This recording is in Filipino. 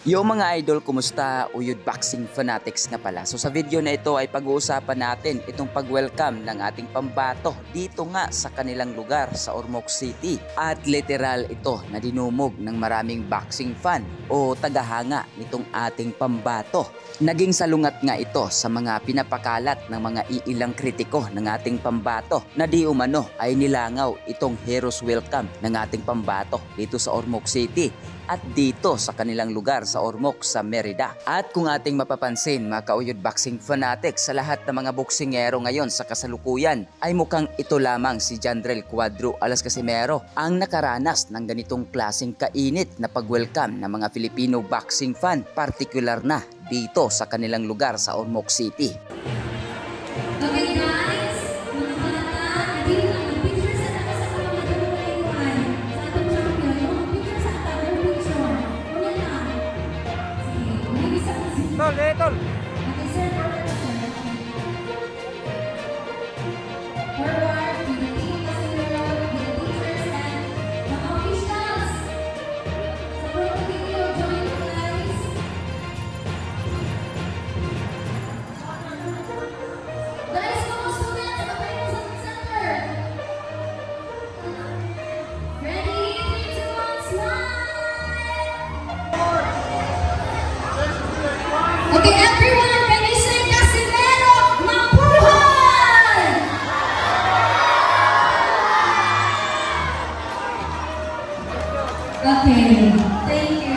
Yo mga idol, kumusta? Uyod Boxing Fanatics nga pala. So sa video na ito ay pag-uusapan natin itong pag-welcome ng ating pambato dito nga sa kanilang lugar sa Ormoc City. At literal ito na dinumog ng maraming boxing fan o tagahanga nitong ating pambato. Naging salungat nga ito sa mga pinapakalat ng mga iilang kritiko ng ating pambato na di umano ay nilangaw itong hero's welcome ng ating pambato dito sa Ormoc City at dito sa kanilang lugar sa Ormoc sa Merida. At kung ating mapapansin mga kauyod boxing fanatics, sa lahat ng mga boksingero ngayon sa kasalukuyan ay mukhang ito lamang si Jandrel Cuadro Alas Casimero ang nakaranas ng ganitong klaseng kainit na pag-welcome ng mga Filipino boxing fan, partikular na dito sa kanilang lugar sa Ormoc City. Okay guys, mga bata, dito ang picture sa taas sa mga tuloy-tuloy. Sa atong champion, yung picture sa taas, yung picture. Una na. Sige, umibig sa kasi. Tol. Okay sir, forward sir. Forward, with the team Casimero, with the teachers and mga officials. Sa promo video, join me guys. Guys, mga students, patay mo sa center. Ready? 3, 2, 1, slide! Okay, everyone, can you say Casimero, mabuhay! Okay, thank you.